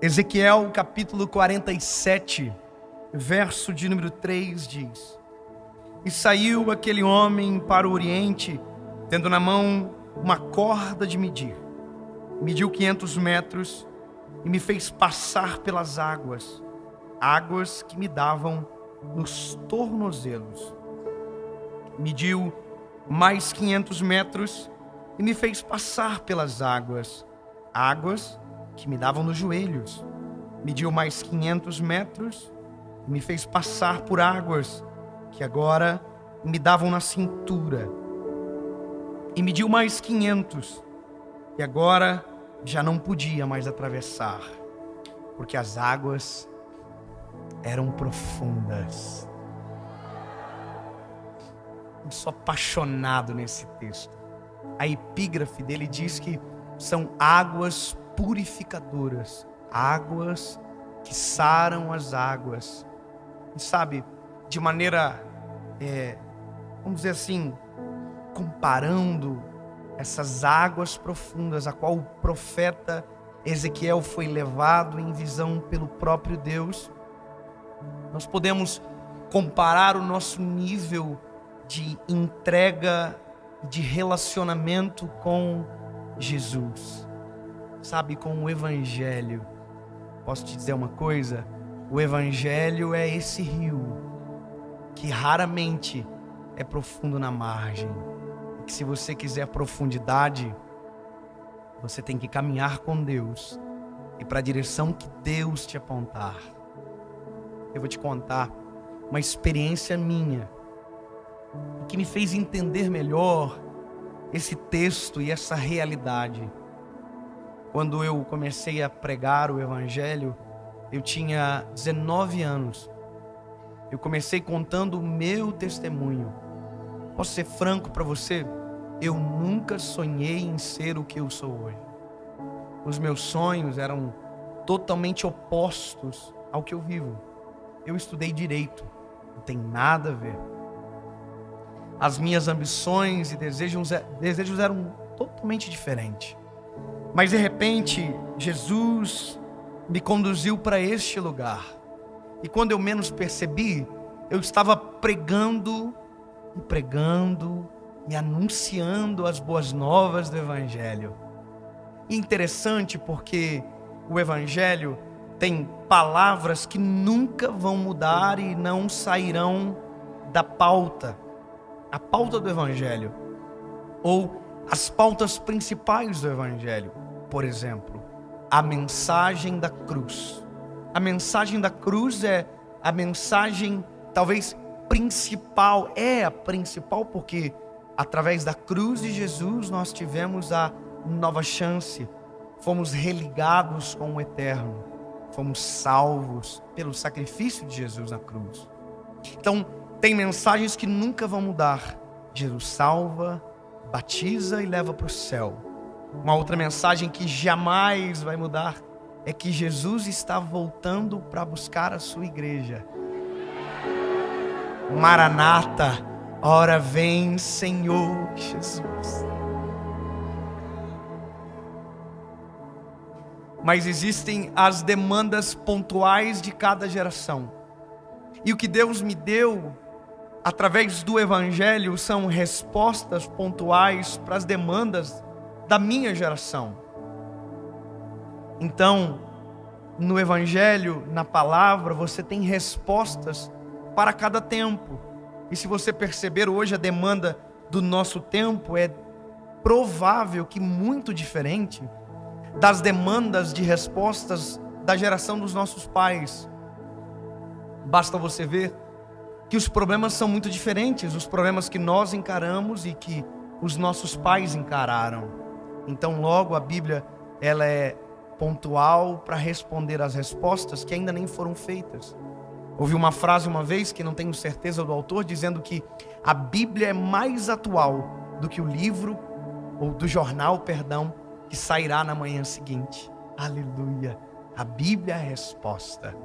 Ezequiel capítulo 47, verso de número 3 diz: E saiu aquele homem para o oriente, tendo na mão uma corda de medir. Mediu 500 metros e me fez passar pelas águas, águas que me davam nos tornozelos. Mediu mais 500 metros e me fez passar pelas águas, águas que me davam nos joelhos. Mediu mais 500 metros e me fez passar por águas que agora me davam na cintura. E mediu mais 500 e agora já não podia mais atravessar, porque as águas eram profundas. Eu sou apaixonado nesse texto. A epígrafe dele diz que são águas purificadoras, águas que saram as águas. E sabe, de maneira, vamos dizer assim, comparando essas águas profundas, a qual o profeta Ezequiel foi levado em visão pelo próprio Deus, nós podemos comparar o nosso nível de entrega, de relacionamento com Jesus, sabe, com o Evangelho. Posso te dizer uma coisa? O Evangelho é esse rio que raramente é profundo na margem. Que se você quiser profundidade, você tem que caminhar com Deus e para a direção que Deus te apontar. Eu vou te contar uma experiência minha que me fez entender melhor esse texto e essa realidade. Quando eu comecei a pregar o Evangelho, eu tinha 19 anos. Eu comecei contando o meu testemunho. Posso ser franco para você? Eu nunca sonhei em ser o que eu sou hoje. Os meus sonhos eram totalmente opostos ao que eu vivo. Eu estudei direito, não tem nada a ver. As minhas ambições e desejos eram totalmente diferentes. Mas de repente, Jesus me conduziu para este lugar. E quando eu menos percebi, eu estava pregando e anunciando as boas novas do Evangelho. E interessante porque o Evangelho tem palavras que nunca vão mudar e não sairão da pauta. A pauta do Evangelho, ou as pautas principais do Evangelho. Por exemplo, a mensagem da cruz. A mensagem da cruz é a mensagem talvez principal, é a principal porque através da cruz de Jesus nós tivemos a nova chance, fomos religados com o eterno, fomos salvos pelo sacrifício de Jesus na cruz. Então tem mensagens que nunca vão mudar. Jesus salva, batiza e leva para o céu. Uma outra mensagem que jamais vai mudar é que Jesus está voltando para buscar a sua igreja. Maranata, ora vem, Senhor Jesus. Mas existem as demandas pontuais de cada geração. E o que Deus me deu através do Evangelho são respostas pontuais para as demandas da minha geração. Então, no Evangelho, na palavra, você tem respostas para cada tempo. E se você perceber hoje a demanda do nosso tempo é provável que muito diferente das demandas de respostas da geração dos nossos pais. Basta você ver que os problemas são muito diferentes, os problemas que nós encaramos e que os nossos pais encararam. Então logo a Bíblia ela é pontual para responder às respostas que ainda nem foram feitas. Ouvi uma frase uma vez, que não tenho certeza do autor, dizendo que a Bíblia é mais atual do que o livro, ou do jornal, perdão, que sairá na manhã seguinte. Aleluia! A Bíblia é a resposta.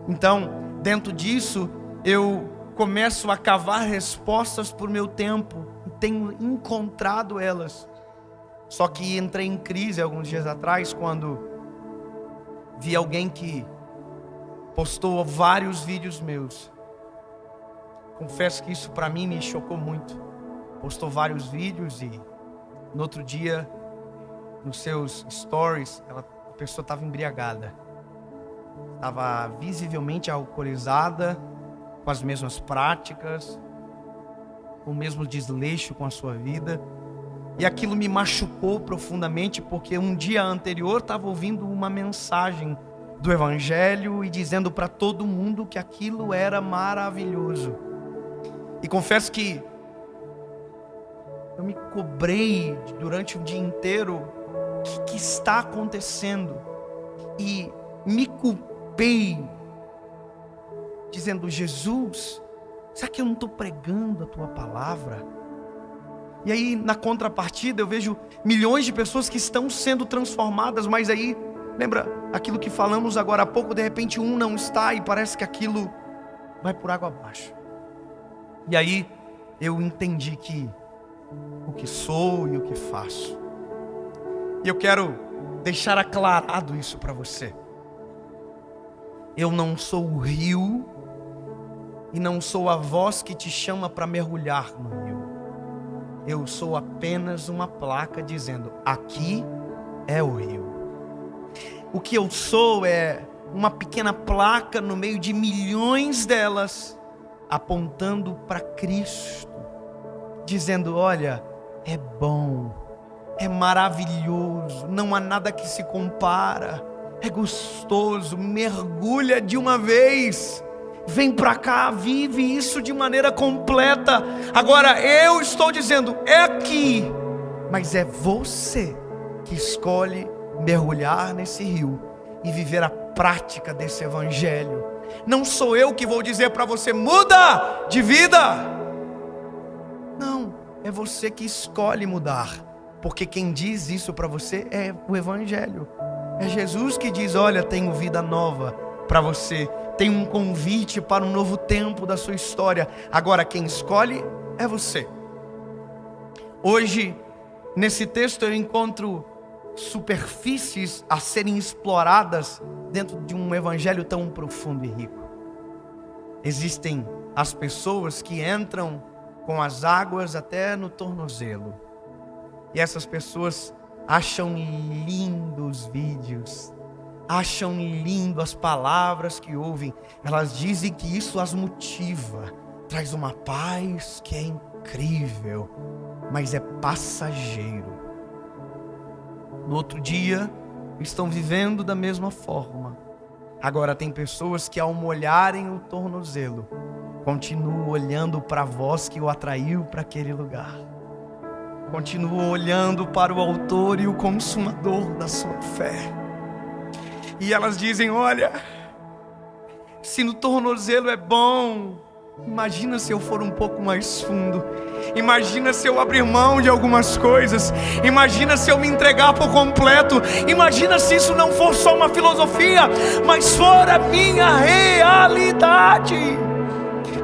Então, dentro disso, eu começo a cavar respostas por meu tempo e tenho encontrado elas. Só que entrei em crise alguns dias atrás, quando vi alguém que postou vários vídeos meus. Confesso que isso para mim me chocou muito. Postou vários vídeos e no outro dia, nos seus stories, a pessoa estava embriagada. Estava visivelmente alcoolizada, com as mesmas práticas, com o mesmo desleixo com a sua vida. E aquilo me machucou profundamente, porque um dia anterior estava ouvindo uma mensagem do Evangelho e dizendo para todo mundo que aquilo era maravilhoso. E confesso que eu me cobrei durante o dia inteiro. O que está acontecendo? E me culpei, dizendo: Jesus, será que eu não estou pregando a tua palavra? E aí, na contrapartida, eu vejo milhões de pessoas que estão sendo transformadas, mas aí, lembra aquilo que falamos agora há pouco, de repente um não está e parece que aquilo vai por água abaixo. E aí, eu entendi que o que sou e o que faço. E eu quero deixar aclarado isso para você. Eu não sou o rio e não sou a voz que te chama para mergulhar no rio. Eu sou apenas uma placa dizendo: aqui é o rio. O que eu sou é uma pequena placa no meio de milhões delas, apontando para Cristo, dizendo: olha, é bom, é maravilhoso, não há nada que se compara, é gostoso, mergulha de uma vez, vem para cá, vive isso de maneira completa. Agora eu estou dizendo: é aqui, mas é você que escolhe mergulhar nesse rio e viver a prática desse evangelho. Não sou eu que vou dizer para você: muda de vida. Não, é você que escolhe mudar, porque quem diz isso para você é o evangelho. É Jesus que diz: olha, tenho vida nova para você, tem um convite para um novo tempo da sua história. Agora quem escolhe é você. Hoje, nesse texto, eu encontro superfícies a serem exploradas dentro de um evangelho tão profundo e rico. Existem as pessoas que entram com as águas até no tornozelo, e essas pessoas acham lindos vídeos, acham lindo as palavras que ouvem. Elas dizem que isso as motiva, traz uma paz que é incrível, mas é passageiro. No outro dia, estão vivendo da mesma forma. Agora tem pessoas que, ao molharem o tornozelo, continuam olhando para a voz que o atraiu para aquele lugar. Continuam olhando para o autor e o consumador da sua fé. E elas dizem: olha, se no tornozelo é bom, imagina se eu for um pouco mais fundo. Imagina se eu abrir mão de algumas coisas. Imagina se eu me entregar por completo. Imagina se isso não for só uma filosofia, mas for a minha realidade.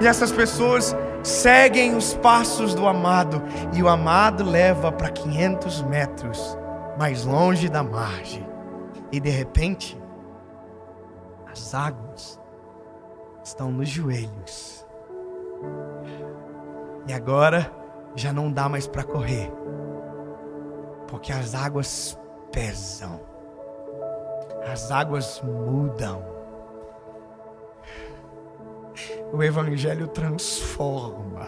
E essas pessoas seguem os passos do amado, e o amado leva para 500 metros mais longe da margem. E de repente, as águas estão nos joelhos. E agora já não dá mais para correr, porque as águas pesam, as águas mudam. O evangelho transforma,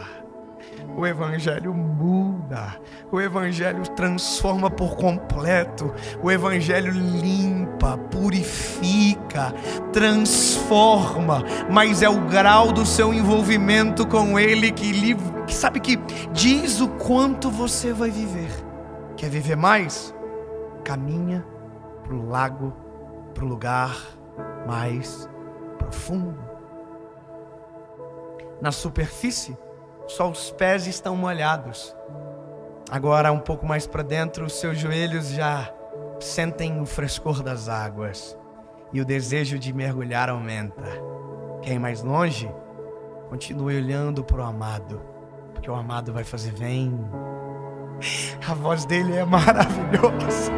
o evangelho muda, o evangelho transforma por completo, o evangelho limpa, purifica, transforma, mas é o grau do seu envolvimento com ele que sabe, que diz o quanto você vai viver. Quer viver mais? Caminha para o lago, para o lugar mais profundo. Na superfície, só os pés estão molhados. Agora, um pouco mais para dentro, os seus joelhos já sentem o frescor das águas, e o desejo de mergulhar aumenta. Quer ir mais longe? Continue olhando para o amado, porque o amado vai fazer: vem. A voz dele é maravilhosa.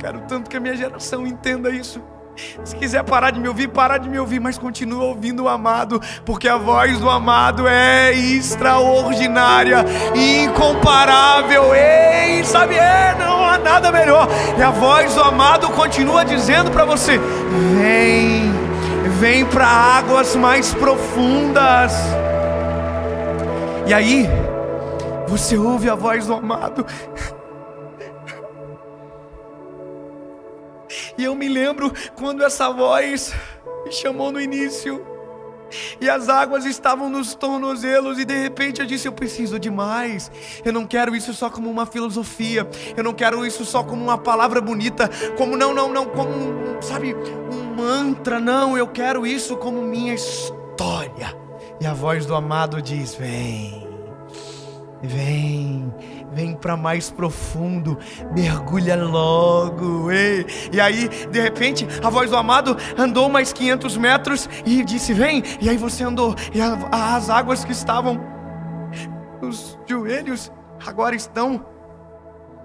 quero tanto que a minha geração entenda isso. Se quiser parar de me ouvir, para de me ouvir, mas continua ouvindo o amado, porque a voz do amado é extraordinária, incomparável. Ei, sabe, não há nada melhor. E a voz do amado continua dizendo para você: vem para águas mais profundas. E aí você ouve a voz do amado. E eu me lembro quando essa voz me chamou no início, e as águas estavam nos tornozelos, e de repente eu disse: eu preciso de mais. Eu não quero isso só como uma filosofia, eu não quero isso só como uma palavra bonita, como como, sabe, um mantra. Não, eu quero isso como minha história. E a voz do amado diz: vem para mais profundo, mergulha logo. Ei. E aí, de repente, a voz do amado andou mais 500 metros e disse: vem. E aí você andou, e as águas que estavam nos joelhos agora estão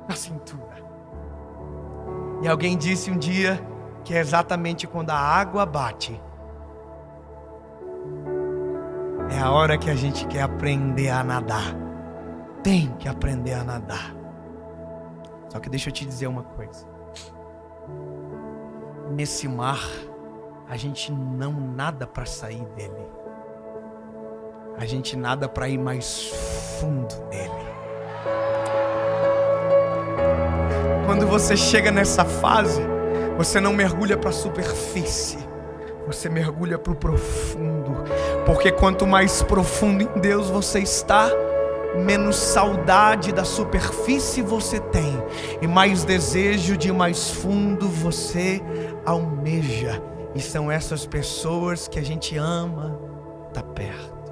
na cintura. E alguém disse um dia que é exatamente quando a água bate, é a hora que a gente quer aprender a nadar. Tem que aprender a nadar. Só que deixa eu te dizer uma coisa. Nesse mar, a gente não nada para sair dele. A gente nada para ir mais fundo nele. Quando você chega nessa fase, você não mergulha para a superfície, você mergulha para o profundo. Porque quanto mais profundo em Deus você está, menos saudade da superfície você tem, e mais desejo de mais fundo você almeja. E são essas pessoas que a gente ama tá perto,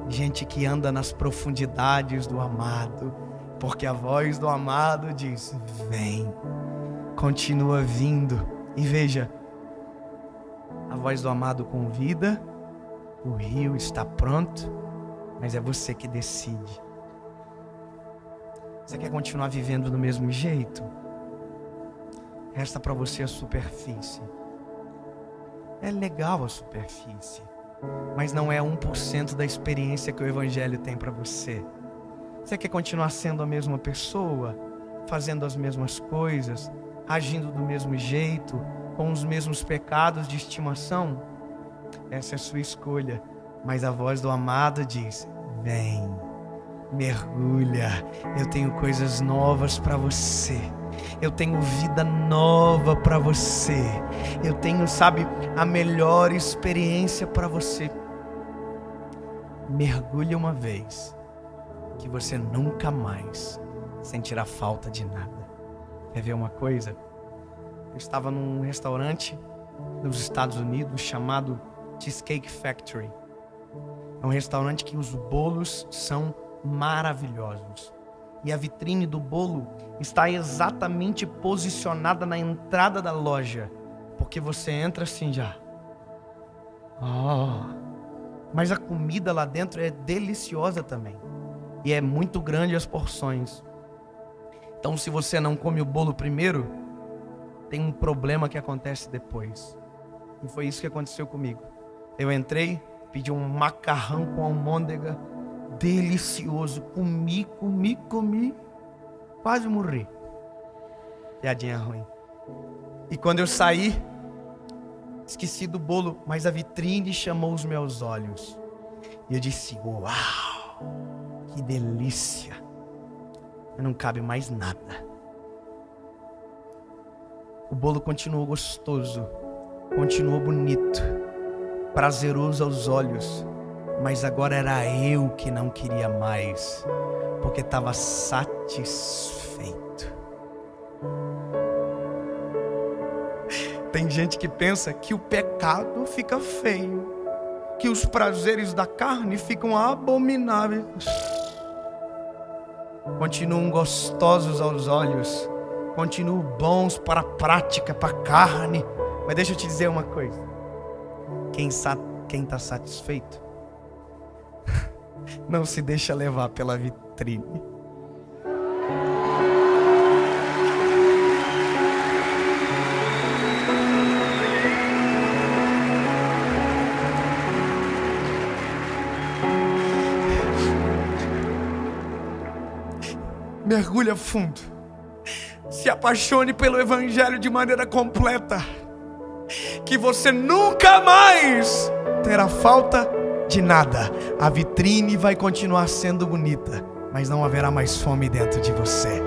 gente que anda nas profundidades do amado, porque a voz do amado diz: vem, continua vindo. E veja, a voz do amado convida, o rio está pronto, mas é você que decide. Você quer continuar vivendo do mesmo jeito? Resta para você a superfície. É legal a superfície, mas não é 1% da experiência que o Evangelho tem para você. Você quer continuar sendo a mesma pessoa, fazendo as mesmas coisas, agindo do mesmo jeito, com os mesmos pecados de estimação? Essa é a sua escolha. Mas a voz do amado diz: vem, mergulha, eu tenho coisas novas para você, eu tenho vida nova para você, eu tenho, sabe, a melhor experiência para você. Mergulhe uma vez, que você nunca mais sentirá falta de nada. Quer ver uma coisa? Eu estava num restaurante nos Estados Unidos chamado Cheesecake Factory. É um restaurante que os bolos são maravilhosos. E a vitrine do bolo está exatamente posicionada na entrada da loja, porque você entra assim já. Mas a comida lá dentro é deliciosa também. E é muito grande as porções. Então, se você não come o bolo primeiro, tem um problema que acontece depois. E foi isso que aconteceu comigo. Eu entrei, pedi um macarrão com almôndega delicioso. Comi. Quase morri. Piadinha ruim. E quando eu saí, esqueci do bolo, mas a vitrine chamou os meus olhos. E eu disse: uau, que delícia. Não cabe mais nada. O bolo continuou gostoso, continuou bonito, prazeroso aos olhos, mas agora era eu que não queria mais, porque estava satisfeito. Tem gente que pensa que o pecado fica feio, que os prazeres da carne ficam abomináveis. Continuam gostosos aos olhos, continuam bons para a prática, para a carne. Mas deixa eu te dizer uma coisa: quem está satisfeito não se deixa levar pela vitrine. mergulha fundo. Se apaixone pelo Evangelho de maneira completa, que você nunca mais terá falta de nada. A vitrine vai continuar sendo bonita, mas não haverá mais fome dentro de você.